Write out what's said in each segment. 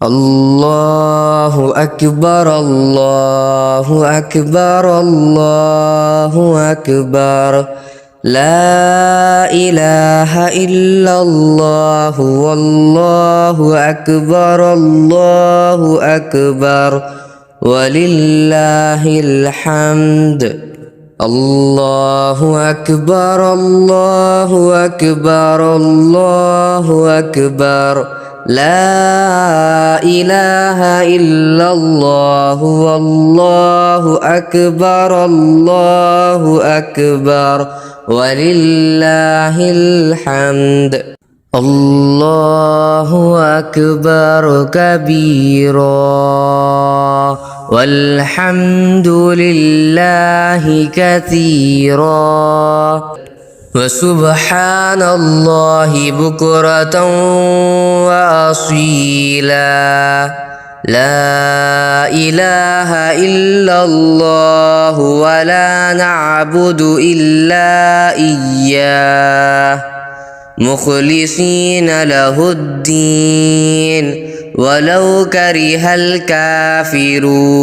الله أكبر الله أكبر الله أكبر لا إله إلا الله والله أكبر الله أكبر ولله الحمد الله أكبر الله أكبر الله أكبر لا إله إلا الله والله أكبر الله أكبر ولله الحمد الله أكبر كبيرا والحمد لله كثيرا وسبحان الله بكرة وأصيلا لا إله إلا الله ولا نعبد إلا إياه مخلصين له الدين ولو كره الكافرون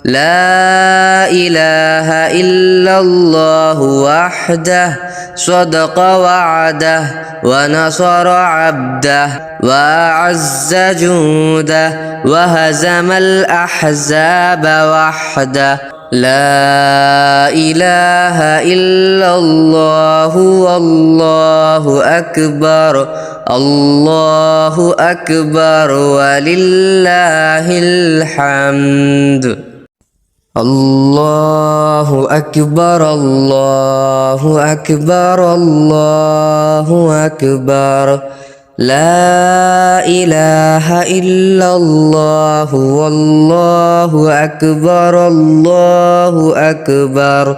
لا إله إلا الله وحده صدق وعده ونصر عبده وأعز جنده وهزم الأحزاب وحده لا إله إلا الله والله أكبر الله أكبر ولله الحمد الله أكبر الله أكبر الله أكبر لا إله إلا الله والله أكبر الله أكبر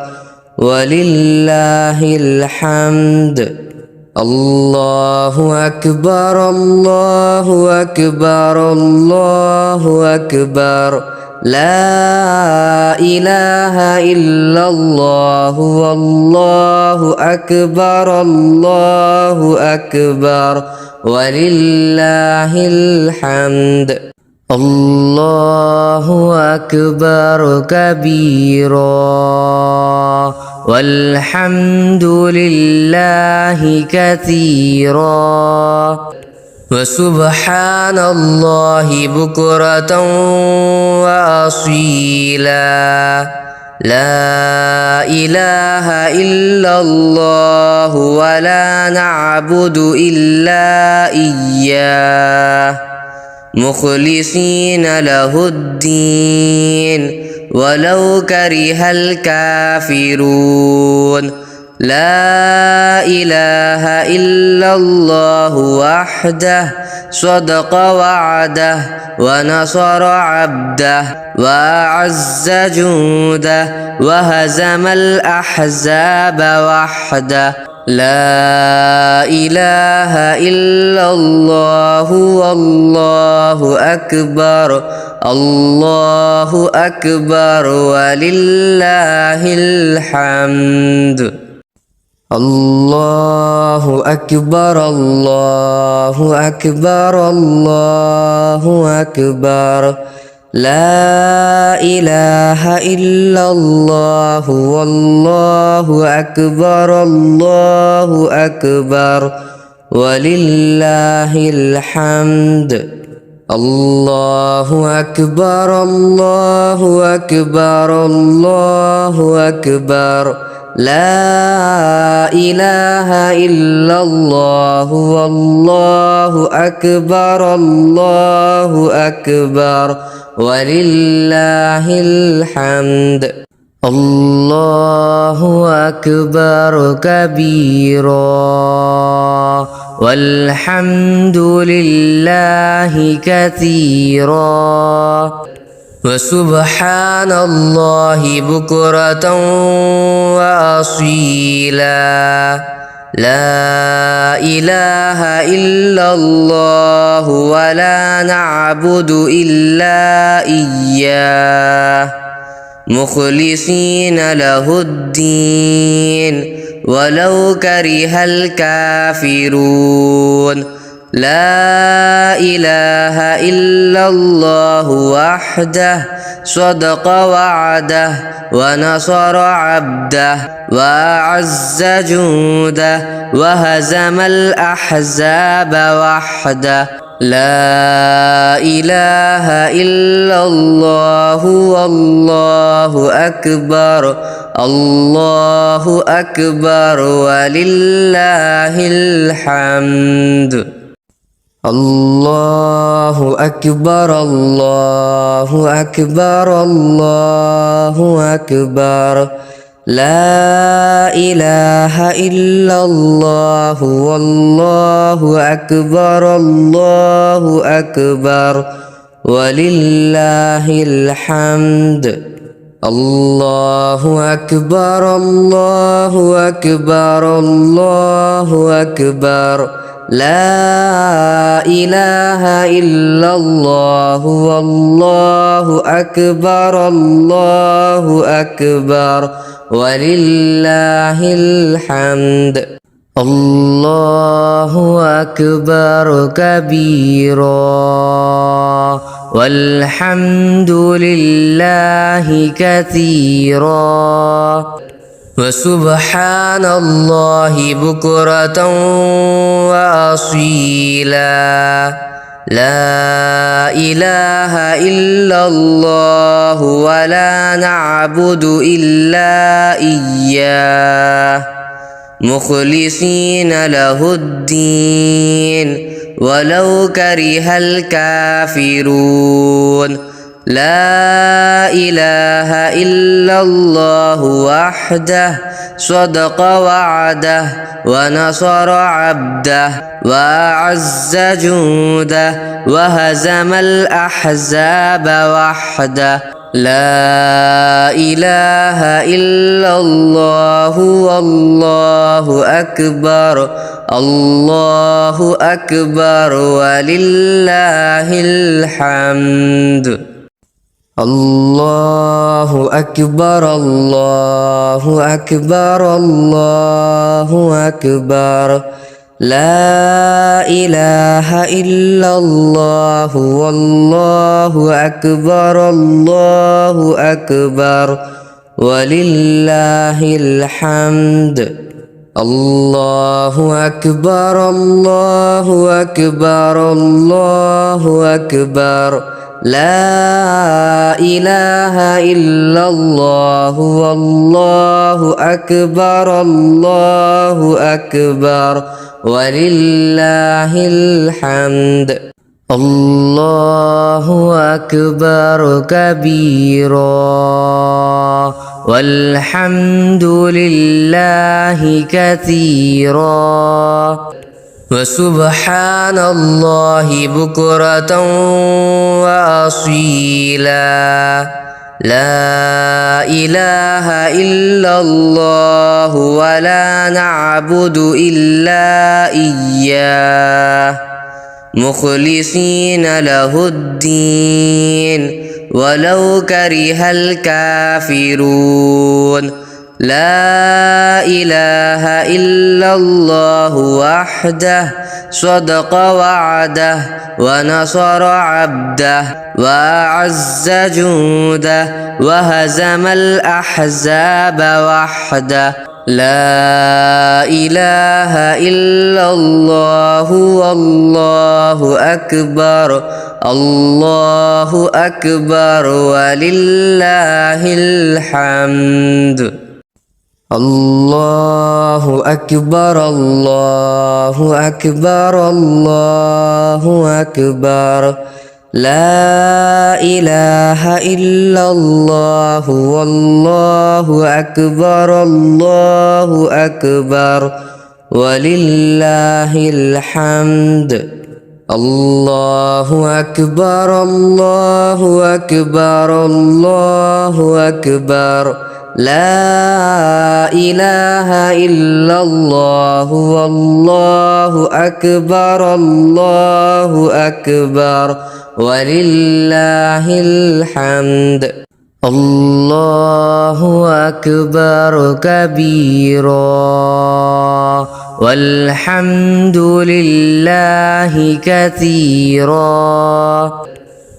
ولله الحمد الله أكبر الله أكبر الله أكبر لا إله إلا الله والله أكبر الله أكبر ولله الحمد الله أكبر كبيرا والحمد لله كثيرا وسبحان الله بكرة وأصيلا لا إله إلا الله ولا نعبد إلا إياه مخلصين له الدين ولو كره الكافرون لا إله إلا الله وحده صدق وعده ونصر عبده وأعز جنده وهزم الأحزاب وحده لا إله إلا الله والله أكبر الله أكبر ولله الحمد الله أكبر الله أكبر الله أكبر لا إله إلا الله والله أكبر الله أكبر ولله الحمد الله أكبر الله أكبر الله أكبر لا إله إلا الله والله أكبر الله أكبر ولله الحمد الله أكبر كبيرا والحمد لله كثيرا وسبحان الله بكرة وأصيلا لا إله إلا الله ولا نعبد إلا إياه مخلصين له الدين ولو كره الكافرون لا إله إلا الله وحده صدق وعده ونصر عبده وأعز جنده وهزم الأحزاب وحده لا إله إلا الله والله أكبر الله أكبر ولله الحمد الله أكبر الله أكبر الله أكبر لا إله إلا الله والله أكبر الله أكبر ولله الحمد الله أكبر الله أكبر الله أكبر لا إله إلا الله والله أكبر الله أكبر ولله الحمد الله أكبر كبيرا والحمد لله كثيرا وسبحان الله بكرة وأصيلا لا إله إلا الله ولا نعبد إلا إياه مخلصين له الدين ولو كره الكافرون لا إله إلا الله وحده صدق وعده ونصر عبده وأعز جنده وهزم الأحزاب وحده لا إله إلا الله والله أكبر الله أكبر ولله الحمد الله أكبر الله أكبر الله أكبر لا إله إلا الله والله أكبر الله أكبر ولله الحمد الله أكبر الله أكبر الله أكبر لا إله إلا الله والله أكبر الله أكبر ولله الحمد الله أكبر كبيرا والحمد لله كثيرا وسبحان الله بكرة وأصيلا لا إله إلا الله ولا نعبد إلا إياه مخلصين له الدين ولو كره الكافرون لا إله إلا الله وحده صدق وعده ونصر عبده وأعز جنده وهزم الأحزاب وحده لا إله إلا الله والله أكبر الله أكبر ولله الحمد الله أكبر الله أكبر الله أكبر لا إله إلا الله والله أكبر الله أكبر ولله الحمد الله أكبر الله أكبر الله أكبر لا إله إلا الله والله أكبر الله أكبر ولله الحمد الله أكبر كبيرا والحمد لله كثيرا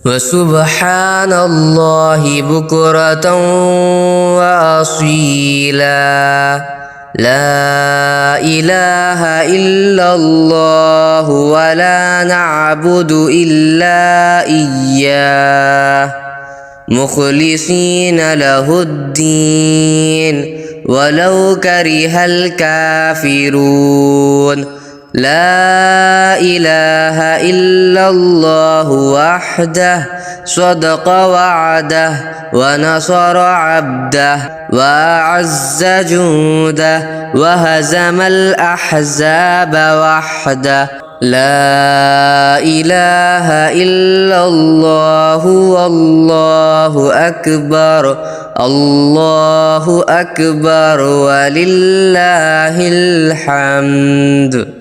وسبحان الله بكرة وأصيلا لا إله إلا الله ولا نعبد إلا إياه مخلصين له الدين ولو كره الكافرون لا إله إلا الله وحده صدق وعده ونصر عبده وأعز جنده وهزم الأحزاب وحده لا إله إلا الله والله أكبر الله أكبر ولله الحمد